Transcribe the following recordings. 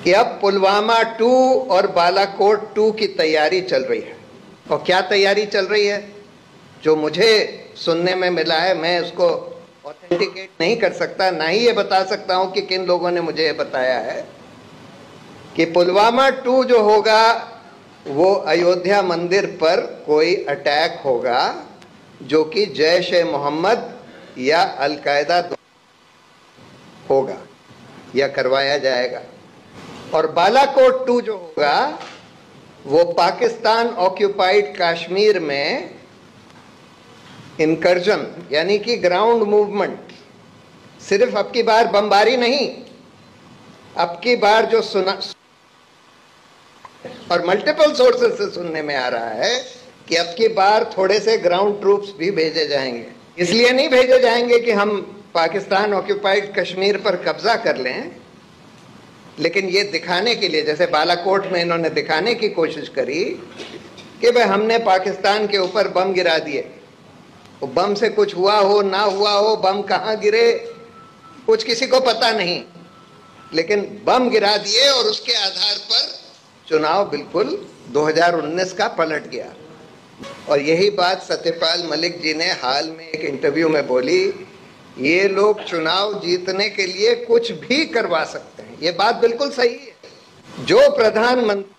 कि अब पुलवामा 2 और बालाकोट 2 की तैयारी चल रही है। और क्या तैयारी चल रही है, जो मुझे सुनने में मिला है, मैं उसको ऑथेंटिकेट नहीं कर सकता, ना ही ये बता सकता हूं कि किन लोगों ने मुझे ये बताया है कि पुलवामा 2 जो होगा वो अयोध्या मंदिर पर कोई अटैक होगा जो कि जैश ए मोहम्मद या अल-कायदा होगा या करवाया जाएगा। और बालाकोट 2 जो होगा वो पाकिस्तान ऑक्यूपाइड कश्मीर में इनकर्जन यानी कि ग्राउंड मूवमेंट, सिर्फ अब की बार बमबारी नहीं, अब की बार जो सुना और मल्टीपल सोर्सेस से सुनने में आ रहा है कि अब की बार थोड़े से ग्राउंड ट्रूप्स भी भेजे जाएंगे। इसलिए नहीं भेजे जाएंगे कि हम पाकिस्तान ऑक्यूपाइड कश्मीर पर कब्जा कर लें, लेकिन ये दिखाने के लिए, जैसे बालाकोट में इन्होंने दिखाने की कोशिश करी कि भाई हमने पाकिस्तान के ऊपर बम गिरा दिए, वो बम से कुछ हुआ हो ना हुआ हो, बम कहाँ गिरे कुछ किसी को पता नहीं, लेकिन बम गिरा दिए और उसके आधार पर चुनाव बिल्कुल 2019 का पलट गया। और यही बात सत्यपाल मलिक जी ने हाल में एक इंटरव्यू में बोली, ये लोग चुनाव जीतने के लिए कुछ भी करवा सकते हैं। ये बात बिल्कुल सही है। जो प्रधानमंत्री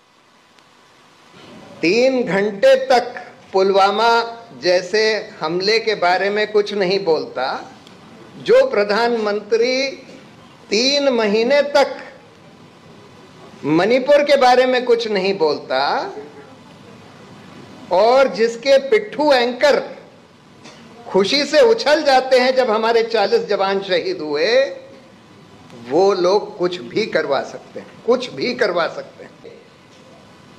3 घंटे तक पुलवामा जैसे हमले के बारे में कुछ नहीं बोलता, जो प्रधानमंत्री 3 महीने तक मणिपुर के बारे में कुछ नहीं बोलता, और जिसके पिट्ठू एंकर खुशी से उछल जाते हैं जब हमारे 40 जवान शहीद हुए, वो लोग कुछ भी करवा सकते हैं, कुछ भी करवा सकते हैं।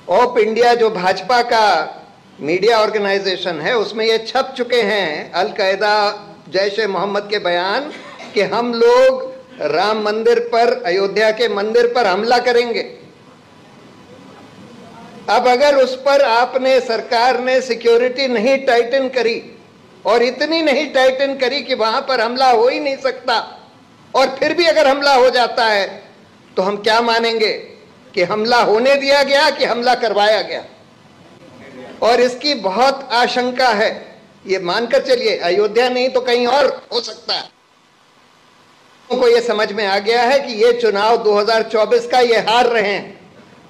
ऑप इंडिया जो भाजपा का मीडिया ऑर्गेनाइजेशन है, उसमें ये छप चुके हैं अल-कायदा जैश ए मोहम्मद के बयान कि हम लोग राम मंदिर पर, अयोध्या के मंदिर पर हमला करेंगे। अब अगर उस पर आपने, सरकार ने सिक्योरिटी नहीं टाइटन करी, और इतनी नहीं टाइटन करी कि वहां पर हमला हो ही नहीं सकता, और फिर भी अगर हमला हो जाता है तो हम क्या मानेंगे कि हमला होने दिया गया कि हमला करवाया गया। और इसकी बहुत आशंका है, ये मानकर चलिए अयोध्या नहीं तो कहीं और हो सकता है। को ये समझ में आ गया है कि ये चुनाव 2024 का ये हार रहे हैं,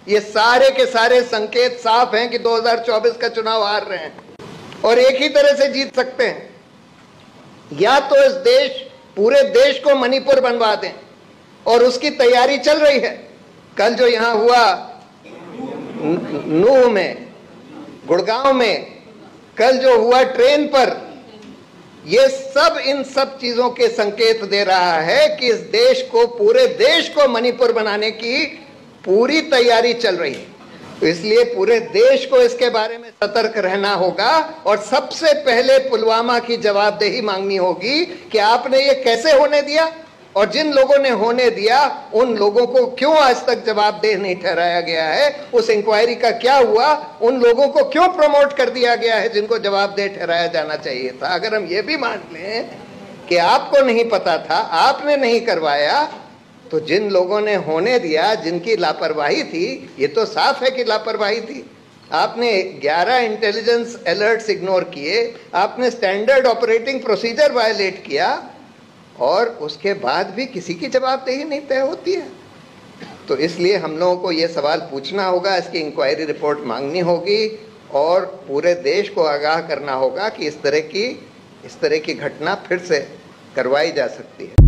ये सारे के सारे संकेत साफ हैं कि 2024 का चुनाव हार रहे हैं, और एक ही तरह से जीत सकते हैं, या तो इस देश, पूरे देश को मणिपुर बनवा दें, और उसकी तैयारी चल रही है। कल जो यहां हुआ नूह में, गुड़गांव में, कल जो हुआ ट्रेन पर, ये सब इन सब चीजों के संकेत दे रहा है कि इस देश को, पूरे देश को मणिपुर बनाने की पूरी तैयारी चल रही है। तो इसलिए पूरे देश को इसके बारे में सतर्क रहना होगा, और सबसे पहले पुलवामा की जवाबदेही मांगनी होगी कि आपने ये कैसे होने दिया, और जिन लोगों ने होने दिया उन लोगों को क्यों आज तक जवाबदेह नहीं ठहराया गया है, उस इंक्वायरी का क्या हुआ, उन लोगों को क्यों प्रमोट कर दिया गया है जिनको जवाबदेह ठहराया जाना चाहिए था। अगर हम ये भी मान लें कि आपको नहीं पता था, आपने नहीं करवाया, तो जिन लोगों ने होने दिया, जिनकी लापरवाही थी, ये तो साफ है कि लापरवाही थी। आपने 11 इंटेलिजेंस अलर्ट्स इग्नोर किए, आपने स्टैंडर्ड ऑपरेटिंग प्रोसीजर वायलेट किया, और उसके बाद भी किसी की जवाबदेही नहीं तय होती है। तो इसलिए हम लोगों को ये सवाल पूछना होगा, इसकी इंक्वायरी रिपोर्ट मांगनी होगी, और पूरे देश को आगाह करना होगा कि इस तरह की घटना फिर से करवाई जा सकती है।